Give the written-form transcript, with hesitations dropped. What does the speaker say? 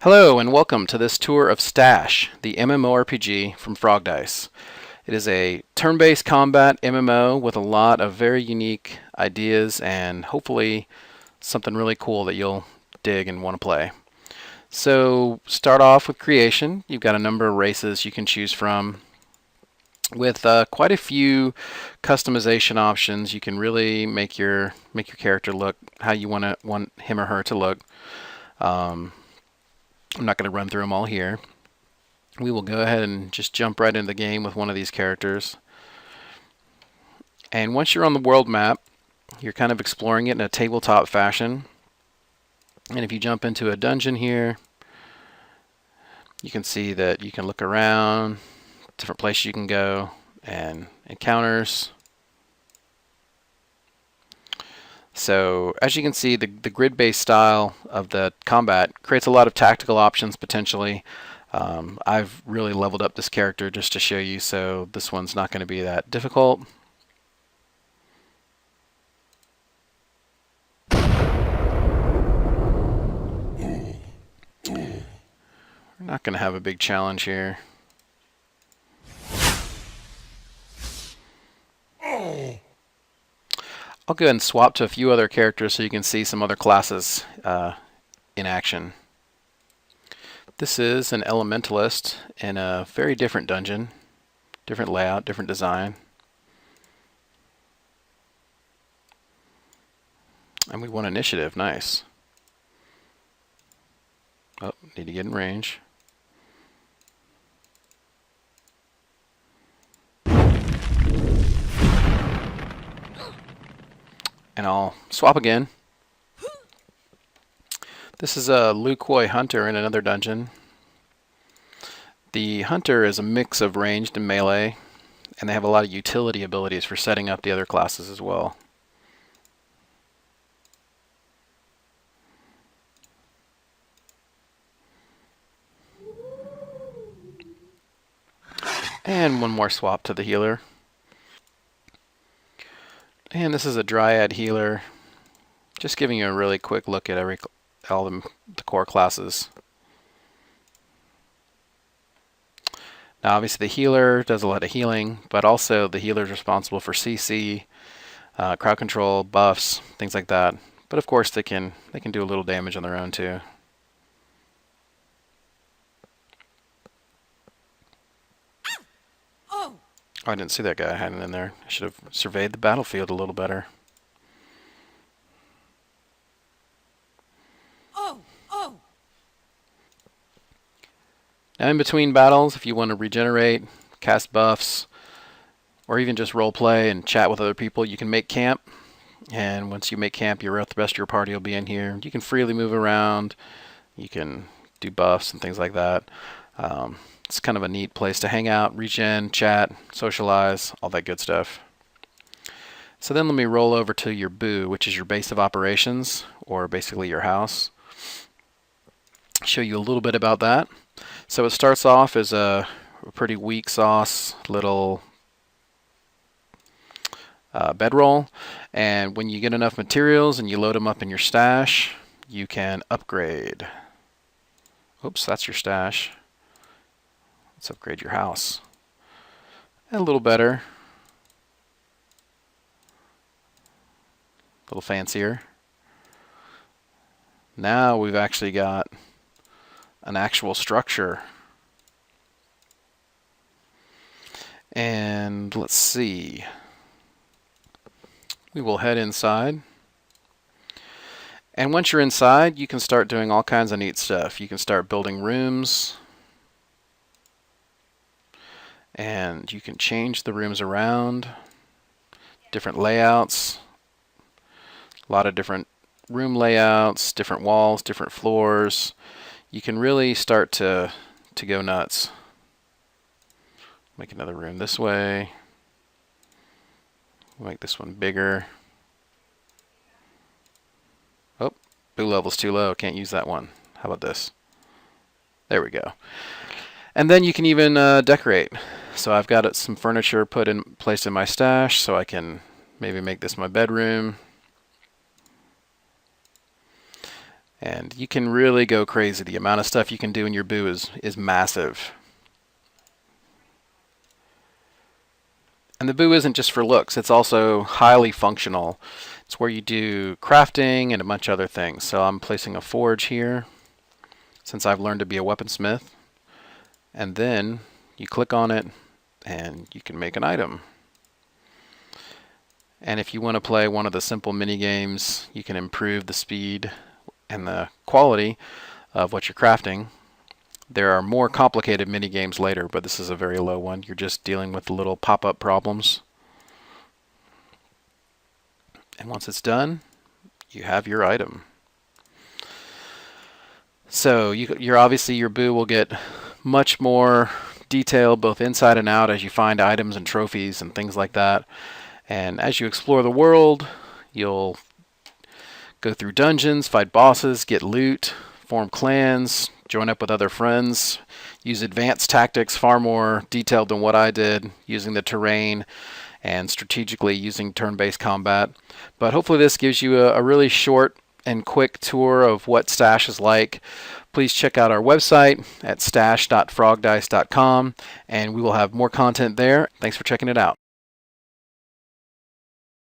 Hello and welcome to this tour of Stash, the MMORPG from Frog Dice. It is a turn-based combat MMO with a lot of very unique ideas and hopefully something really cool that you'll dig and want to play. So start off with creation. You've got a number of races you can choose from. With quite a few customization options, you can really make your character look how you want him or her to look. I'm not going to run through them all here. We will go ahead and just jump right into the game with one of these characters. And once you're on the world map, you're kind of exploring it in a tabletop fashion. And if you jump into a dungeon here, you can see that you can look around, different places you can go, and encounters. So as you can see, the grid-based style of the combat creates a lot of tactical options potentially. I've really leveled up this character just to show you, so this one's not going to be that difficult. We're not going to have a big challenge here. I'll go ahead and swap to a few other characters so you can see some other classes in action. This is an elementalist in a very different dungeon, different layout, different design. And we won initiative, nice. Oh, need to get in range. And I'll swap again. This is a Lukwoi Hunter in another dungeon. The Hunter is a mix of ranged and melee, and they have a lot of utility abilities for setting up the other classes as well. And one more swap to the healer. And this is a Dryad healer, just giving you a really quick look at all the core classes. Now obviously the healer does a lot of healing, but also the healer is responsible for CC, crowd control, buffs, things like that. But of course they can do a little damage on their own too. Oh, I didn't see that guy hiding in there. I should have surveyed the battlefield a little better. Now in between battles, if you want to regenerate, cast buffs, or even just role play and chat with other people, you can make camp. And once you make camp, the rest of your party will be in here. You can freely move around. You can do buffs and things like that. It's kind of a neat place to hang out, regen, chat, socialize, all that good stuff. So then let me roll over to your boo, which is your base of operations, or basically your house. Show you a little bit about that. So it starts off as a pretty weak sauce little bedroll, and when you get enough materials and you load them up in your stash, you can upgrade. Oops, that's your stash. Let's upgrade your house. And a little better. A little fancier. Now we've actually got an actual structure. And let's see. We will head inside. And once you're inside, you can start doing all kinds of neat stuff. You can start building rooms. And you can change the rooms around, different layouts, a lot of different room layouts, different walls, different floors. You can really start to go nuts. Make another room this way. Make this one bigger. Oh, boo level's too low. Can't use that one. How about this? There we go. And then you can even decorate. So I've got some furniture placed in my stash, so I can maybe make this my bedroom. And you can really go crazy. The amount of stuff you can do in your boo is massive. And the boo isn't just for looks, it's also highly functional. It's where you do crafting and a bunch of other things. So I'm placing a forge here, since I've learned to be a weaponsmith. And then you click on it, and you can make an item. And if you want to play one of the simple mini games, you can improve the speed and the quality of what you're crafting. There are more complicated mini games later, but this is a very low one. You're just dealing with little pop-up problems. And once it's done, you have your item. So you're obviously, your boo will get much more detailed both inside and out as you find items and trophies and things like that. And as you explore the world, you'll go through dungeons, fight bosses, get loot, form clans, join up with other friends, use advanced tactics far more detailed than what I did, using the terrain and strategically using turn-based combat. But hopefully this gives you a really short and quick tour of what Stash is like. Please check out our website at stash.frogdice.com, and we will have more content there. Thanks for checking it out.